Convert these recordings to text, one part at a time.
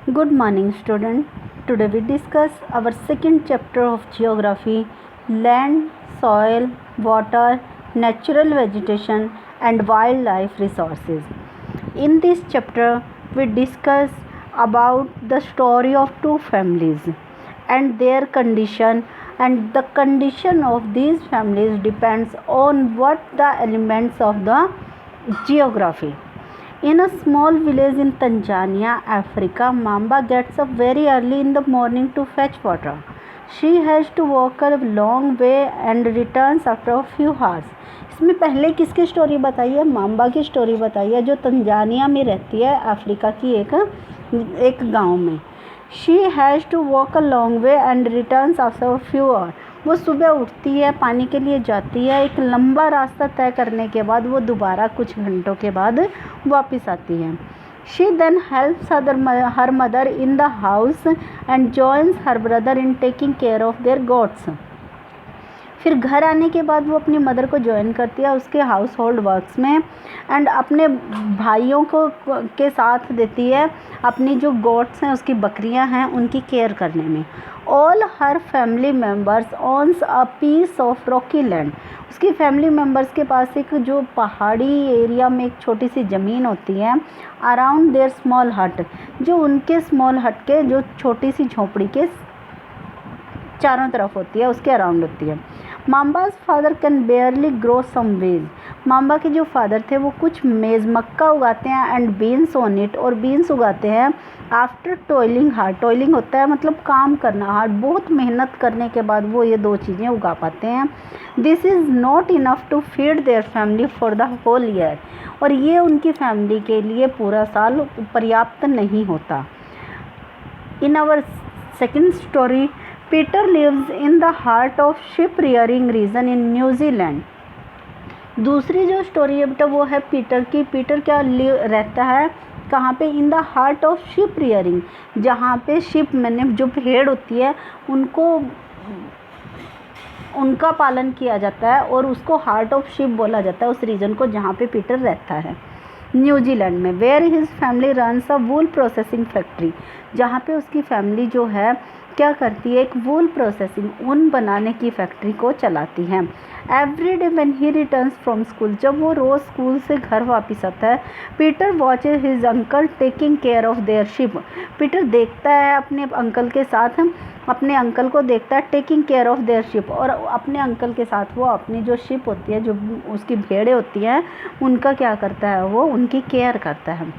Good morning, student. Today we discuss our second chapter of geography: land, soil, water, natural vegetation, and wildlife resources. In this chapter, we discuss about the story of two families and their condition, and the condition of these families depends on what the elements of the geography. In a small village in Tanzania, Africa, Mamba gets up very early in the morning to fetch water. She has to walk a long way and returns after a few hours. इसमें पहले किसकी story बताई है? Mamba की story बताई है, जो Tanzania में रहती है, अफ्रीका की एक गांव में. She has to walk a long way and returns after few hour. वो सुबह उठती है, पानी के लिए जाती है, एक लंबा रास्ता तय करने के बाद वो दोबारा कुछ घंटों के बाद वापस आती है. She then helps her mother in the house and joins her brother in taking care of their gods. फिर घर आने के बाद वो अपनी मदर को ज्वाइन करती है उसके हाउस होल्ड वर्क्स में, एंड अपने भाइयों को के साथ देती है अपनी जो गोट्स हैं, उसकी बकरियां हैं, उनकी केयर करने में. All her family members owns a piece of rocky land. उसकी फैमिली मेम्बर्स के पास एक जो पहाड़ी एरिया में एक छोटी सी ज़मीन होती है, अराउंड देयर स्मॉल हट, जो उनके स्मॉल हट के जो छोटी सी झोंपड़ी के चारों तरफ होती है, उसके अराउंड होती है. Mamba's father can barely grow some veg. Mamba के जो फादर थे वो कुछ मेज़ मक्का उगाते हैं एंड बीन्स ऑन इट, और बीन्स उगाते हैं. आफ्टर टॉयलिंग हार्ड, टॉयलिंग होता है मतलब काम करना हार्ड, बहुत मेहनत करने के बाद वो ये दो चीज़ें उगा पाते हैं. This is not enough to feed their family for the whole year. और ये उनकी फैमिली के लिए पूरा साल पर्याप्त नहीं होता. In our second story, Peter lives in the heart of sheep rearing region in New Zealand. दूसरी जो स्टोरी है बेटा वो है पीटर की. पीटर क्या रहता है कहाँ पे? In the heart of ship rearing, जहाँ पे शिप मैंने जो भेड़ होती है उनका पालन किया जाता है, और उसको हार्ट ऑफ शिप बोला जाता है उस रीजन को जहाँ पे पीटर रहता है, न्यूजीलैंड में. Where his family runs a wool processing factory, जहाँ पे उसकी फैमिली जो है क्या करती है, एक वूल प्रोसेसिंग, ऊन बनाने की फैक्ट्री को चलाती है. Every day when he returns from school, जब वो रोज़ स्कूल से घर वापस आता है, Peter watches his uncle taking care of there ship. Peter देखता है अपने अंकल के साथ, अपने अंकल को देखता है taking care of there ship, और अपने अंकल के साथ वो अपनी जो शिप होती है, जो उसकी भेड़ें होती हैं, उनका क्या करता है, वो उनकी केयर करता है.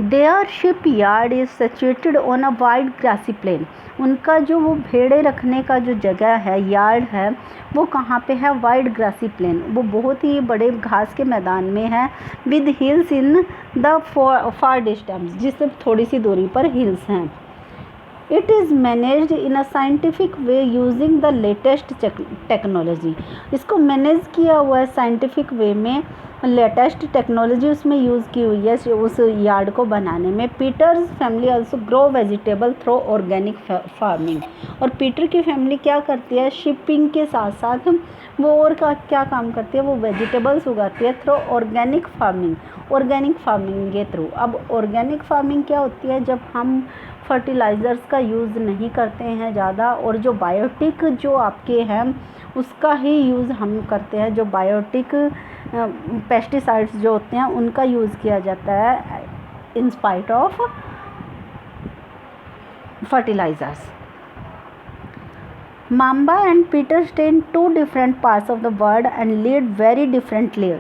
Their shipyard is situated on a wide grassy plain. उनका जो वो भेड़े रखने का जो जगह है, यार्ड है, वो कहाँ पे है? Wide grassy plain. वो बहुत ही बड़े घास के मैदान में है. With hills in the far distance, जिससे थोड़ी सी दूरी पर हिल्स हैं. It is managed in a scientific way using the latest technology. इसको मैनेज किया हुआ है साइंटिफिक वे में, लेटेस्ट टेक्नोलॉजी उसमें यूज़ की हुई है उस यार्ड को बनाने में. Peter's family also grow vegetable through organic farming. और पीटर की फैमिली क्या करती है? शिपिंग के साथ साथ वो और क्या काम करती है? वो वेजिटेबल्स उगाती है through organic farming, organic farming के थ्रू. अब ऑर्गेनिक फार्मिंग क्या होती है? जब हम फर्टिलाइज़र्स का यूज़ नहीं करते हैं ज़्यादा, और जो बायोटिक जो आपके हैं उसका ही यूज़ हम करते हैं. जो बायोटिक पेस्टिसाइड्स जो होते हैं उनका यूज़ किया जाता है in spite of fertilizers. Mamba and Peter stay in two different parts of the world and lead very differently.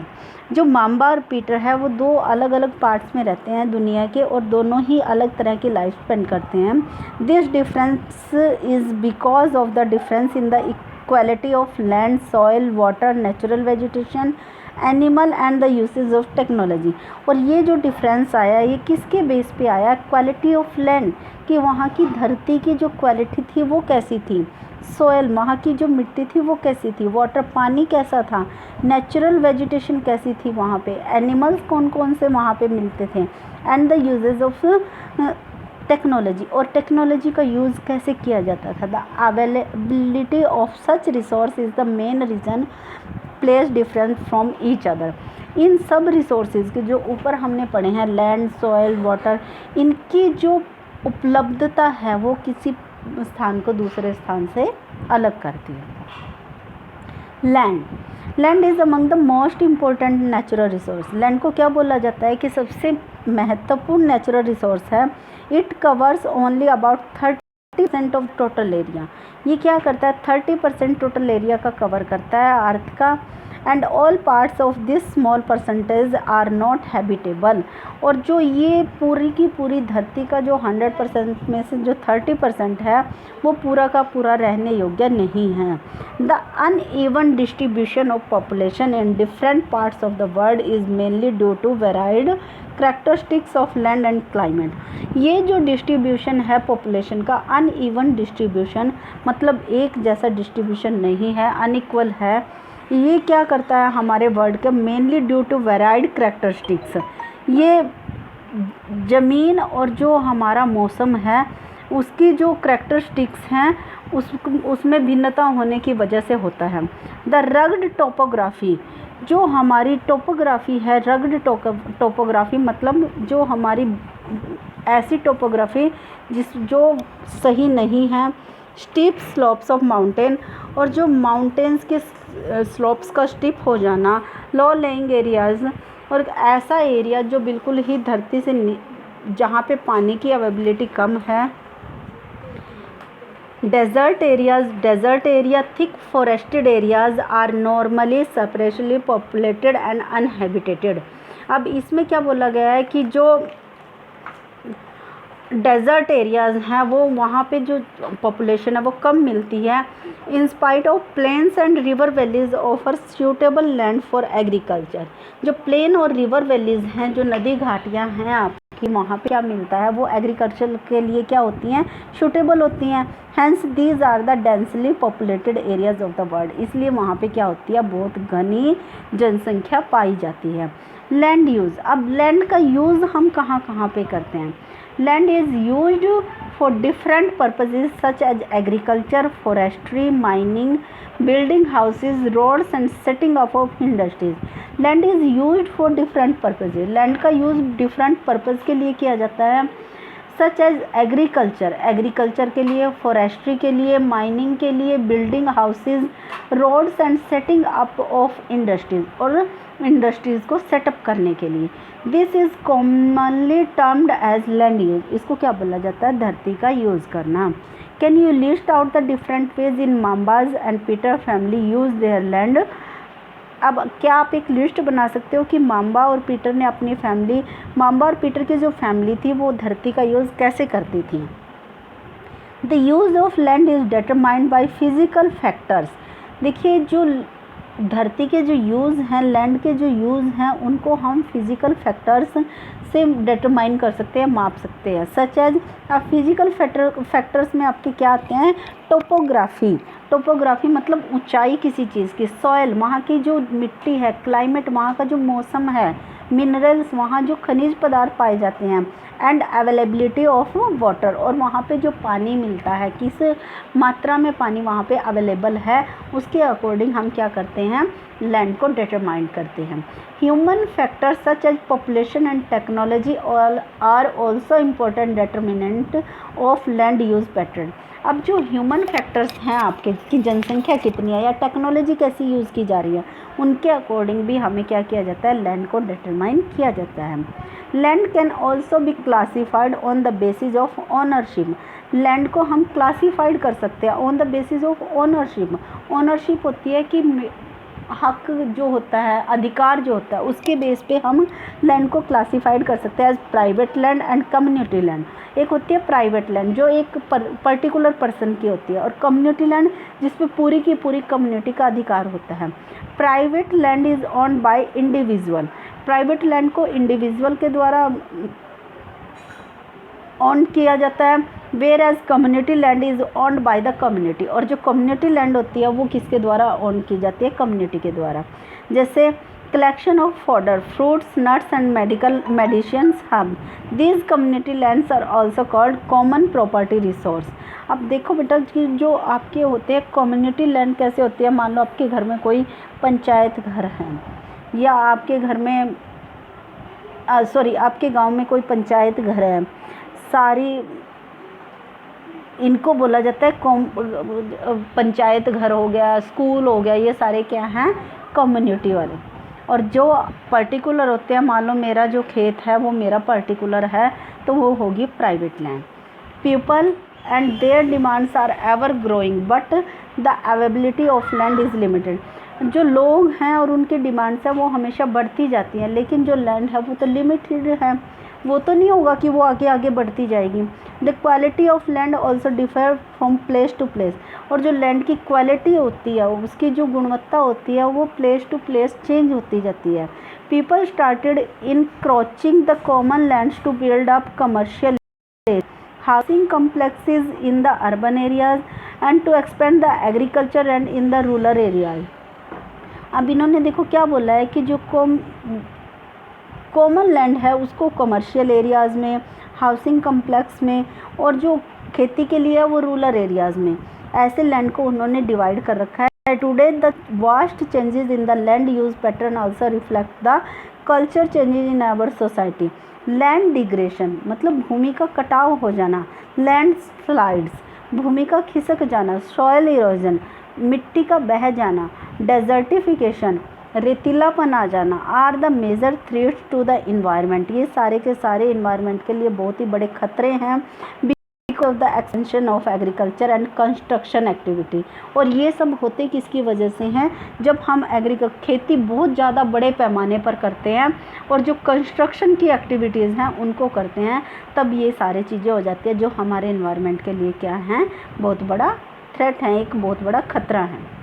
जो माम्बा और पीटर है वो दो अलग अलग पार्ट्स में रहते हैं दुनिया के, और दोनों ही अलग तरह की लाइफ स्पेंड करते हैं. This difference is because of the difference in the equality of land, soil, water, natural vegetation, animal and the usage of technology. और ये जो डिफरेंस आया ये किसके बेस पे आया? क्वालिटी ऑफ लैंड, कि वहाँ की धरती की जो क्वालिटी थी वो कैसी थी. सोयल, वहाँ की जो मिट्टी थी वो कैसी थी. वाटर, पानी कैसा था. नेचुरल वेजिटेशन कैसी थी वहाँ पे. एनिमल्स कौन कौन से वहाँ पे मिलते थे. And the uses of technology, और टेक्नोलॉजी का यूज़ कैसे किया जाता था. The availability of such resource is the main reason place difference from each other. इन सब रिसोर्सेज के जो ऊपर हमने पढ़े हैं, लैंड, सॉइल, वाटर, इनकी जो उपलब्धता है वो किसी स्थान को दूसरे स्थान से अलग करती है। Land is among the most important natural resource. Land को क्या बोला जाता है कि सबसे महत्वपूर्ण नेचुरल रिसोर्स है। It covers only about 30% of total area. ये क्या करता है, 30% टोटल एरिया का कवर करता है अर्थ का। And all parts of this small percentage are not habitable. और जो ये पूरी की पूरी धरती का जो 100% में से जो 30% है वो पूरा का पूरा रहने योग्य नहीं है। The uneven distribution of population in different parts of the world is mainly due to varied characteristics of land and climate. ये जो डिस्ट्रीब्यूशन है पॉपुलेशन का, अनइवन डिस्ट्रीब्यूशन मतलब एक जैसा डिस्ट्रीब्यूशन नहीं है, अनइक्वल है। ये क्या करता है हमारे वर्ल्ड के, mainly due to varied characteristics. ये ज़मीन और जो हमारा मौसम है उसकी जो करैक्टरिस्टिक्स हैं उसमें भिन्नता होने की वजह से होता है। द रग्ड टोपोग्राफी, जो हमारी टोपोग्राफी है, रग्ड टोपोग्राफी मतलब जो हमारी ऐसी टोपोग्राफी जो सही नहीं है। स्टीप स्लोप्स ऑफ माउंटेन, और जो माउंटेन्स के स्लोप्स का स्टीप हो जाना। लो लेइंग एरियाज़, और ऐसा एरिया जो बिल्कुल ही धरती से जहाँ पे पानी की अवेलेबिलिटी कम है। Desert area, thick forested areas are normally specially populated and uninhabited. अब इसमें क्या बोला गया है कि जो डेजर्ट एरियाज़ हैं वो वहाँ पे जो पॉपुलेशन है वो कम मिलती है। In spite of plains and river valleys offer suitable land for agriculture. जो प्लेन और रिवर वैलीज़ हैं, जो नदी घाटियाँ हैं आपकी, वहाँ पे क्या मिलता है वो एग्रीकल्चर के लिए क्या होती हैं, सूटेबल होती हैं। Hence these are the densely populated areas of the world. इसलिए वहाँ पे क्या होती है, बहुत घनी जनसंख्या पाई जाती है। लैंड यूज़, अब लैंड का यूज़ हम कहाँ कहाँ पे करते हैं। Land is used for different purposes such as agriculture, forestry, mining, building houses, roads and setting up of industries. Land is used for different purposes. Land का use different purpose के लिए किया जाता है, such as agriculture के लिए, forestry के लिए, mining के लिए, building houses, roads and setting up of industries, और इंडस्ट्रीज़ को सेटअप करने के लिए। This is commonly termed as land use. इसको क्या बोला जाता है, धरती का यूज़ करना। Can you list out the different ways in Mamba's and Peter family use their land. अब क्या आप एक लिस्ट बना सकते हो कि माम्बा और पीटर ने अपनी फैमिली, माम्बा और पीटर की जो फैमिली थी वो धरती का यूज़ कैसे करती थी। The use of land is determined by physical factors. देखिए जो धरती के जो यूज़ हैं, लैंड के जो यूज़ हैं, उनको हम फिज़िकल फैक्टर्स से डिटरमाइन कर सकते हैं, माप सकते हैं। सच एज अब फिज़िकल फैक्टर्स में आपके क्या आते हैं, टोपोग्राफी मतलब ऊंचाई किसी चीज़ की, सॉइल वहाँ की जो मिट्टी है, क्लाइमेट वहाँ का जो मौसम है, मिनरल्स वहाँ जो खनिज पदार्थ पाए जाते हैं, एंड अवेलेबिलिटी ऑफ वाटर, और वहाँ पे जो पानी मिलता है, किस मात्रा में पानी वहाँ पे अवेलेबल है, उसके अकॉर्डिंग हम क्या करते हैं, लैंड को डिटरमाइन करते हैं। Human factors such as population and technology are also important determinant of land use pattern. अब जो ह्यूमन फैक्टर्स हैं आपके, कि जनसंख्या कितनी है या टेक्नोलॉजी कैसी यूज़ की जा रही है, उनके अकॉर्डिंग भी हमें क्या किया जाता है, लैंड को डिटरमाइन किया जाता है। Land can also be classified on the basis of ownership. Land को हम क्लासीफाइड कर सकते हैं on the basis of ownership. Ownership होती है कि हक जो होता है, अधिकार जो होता है, उसके बेस पे हम लैंड को क्लासीफाइड कर सकते हैं as private land and community land. एक होती है प्राइवेट लैंड जो एक पर्टिकुलर पर्सन की होती है, और कम्युनिटी लैंड जिस पे पूरी की पूरी कम्युनिटी का अधिकार होता है। Private land is owned by individual. Private land को इंडिविजुअल के द्वारा ऑन किया जाता है, whereas community land is owned by the community. और जो कम्युनिटी लैंड होती है वो किसके द्वारा ऑन की जाती है, कम्युनिटी के द्वारा। जैसे collection of fodder, fruits, nuts and medicines hub. These community lands are also called common property resource. अब देखो बेटा कि जो आपके होते हैं कम्युनिटी लैंड कैसे होती है, मान लो आपके घर में कोई पंचायत घर है, या आपके घर में आपके गांव में कोई पंचायत घर है, सारी इनको बोला जाता है पंचायत घर हो गया, स्कूल हो गया, ये सारे क्या हैं, कम्युनिटी वाले। और जो पर्टिकुलर होते हैं, मान लो मेरा जो खेत है वो मेरा पर्टिकुलर है, तो वो होगी private land. People and their demands are ever growing but the availability of land is limited. जो लोग हैं और उनकी डिमांड्स हैं वो हमेशा बढ़ती जाती हैं, लेकिन जो लैंड है वो तो लिमिटेड है, वो तो नहीं होगा कि वो आगे आगे बढ़ती जाएगी। The quality of land also differ from place to place. और जो लैंड की क्वालिटी होती है, उसकी जो गुणवत्ता होती है, वो प्लेस टू प्लेस चेंज होती जाती है। People started encroaching the common lands to build up commercial housing complexes in the urban areas and to expand the agriculture and in the rural areas। अब इन्होंने देखो क्या बोला है कि जो कॉमन लैंड है उसको कमर्शियल एरियाज़ में, हाउसिंग कम्प्लेक्स में, और जो खेती के लिए है वो रूरल एरियाज़ में, ऐसे लैंड को उन्होंने डिवाइड कर रखा है। Today the vast changes in the land use pattern also reflect the culture changes in our society. Land degradation मतलब भूमि का कटाव हो जाना, लैंड स्लाइड्स भूमि का खिसक जाना, सॉयल इरोजन मिट्टी का बह जाना, डेजर्टिफिकेशन रेतीलापन आ जाना are the major threats to the environment. ये सारे के सारे इन्वायरमेंट के लिए बहुत ही बड़े खतरे हैं because of the extension of agriculture and construction activity. और ये सब होते किसकी वजह से हैं, जब हम खेती बहुत ज़्यादा बड़े पैमाने पर करते हैं और जो कंस्ट्रक्शन की एक्टिविटीज़ हैं उनको करते हैं, तब ये सारी चीज़ें हो जाती हैं जो हमारे इन्वायरमेंट के लिए क्या हैं, बहुत बड़ा थ्रेट है, एक बहुत बड़ा खतरा है।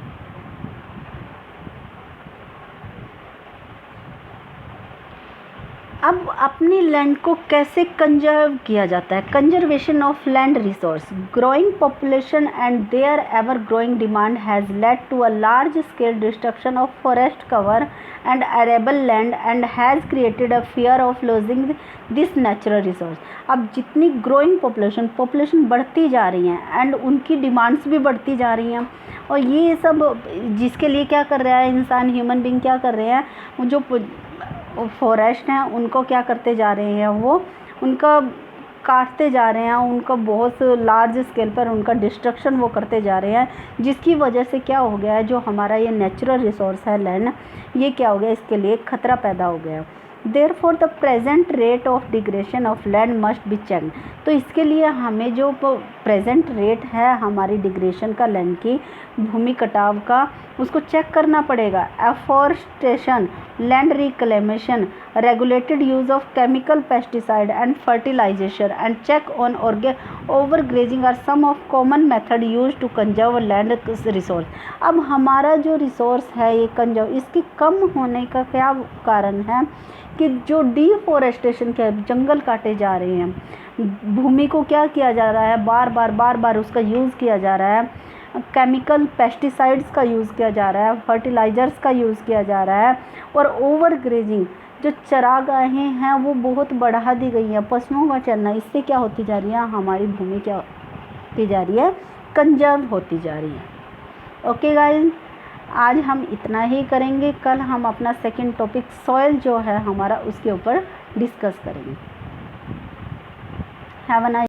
अब अपनी लैंड को कैसे कंजर्व किया जाता है, conservation of land resource. Growing population and their ever growing demand has led to a large scale destruction of forest cover and arable land and has created a fear of losing this natural resource. अब जितनी growing population बढ़ती जा रही है and उनकी demands भी बढ़ती जा रही हैं, और ये सब जिसके लिए क्या कर रहा है इंसान, ह्यूमन बीइंग क्या कर रहे हैं, जो फॉरेस्ट हैं उनको क्या करते जा रहे हैं, वो उनका काटते जा रहे हैं, उनका बहुत लार्ज स्केल पर उनका डिस्ट्रक्शन वो करते जा रहे हैं, जिसकी वजह से क्या हो गया है, जो हमारा ये नेचुरल रिसोर्स है लैंड, ये क्या हो गया, इसके लिए खतरा पैदा हो गया। Therefore the present rate of degradation of land must be checked. तो इसके लिए हमें जो प्रेजेंट रेट है हमारी डिग्रेडेशन का लैंड की, भूमि कटाव का, उसको चेक करना पड़ेगा। Afforestation, land reclamation, regulated use of chemical pesticide and fertilization and check on overgrazing are some of common method use to conserve land resource. अब हमारा जो रिसोर्स है ये कंजर्व, इसके कम होने का क्या कारण है कि जो डिफॉरेस्टेशन के जंगल काटे जा रहे हैं, भूमि को क्या किया जा रहा है, बार बार उसका यूज़ किया जा रहा है, केमिकल पेस्टिसाइड्स का यूज़ किया जा रहा है, फर्टिलाइज़र्स का यूज़ किया जा रहा है, और ओवर ग्रेजिंग, जो चरागाहें हैं वो बहुत बढ़ा दी गई हैं, पशुओं का चरना, इससे क्या होती जा रही है, हमारी भूमि क्या होती जा रही है, कंजर्व होती जा रही है। ओके गाइस, आज हम इतना ही करेंगे, कल हम अपना सेकंड टॉपिक सॉइल जो है हमारा उसके ऊपर डिस्कस करेंगे। Have a nice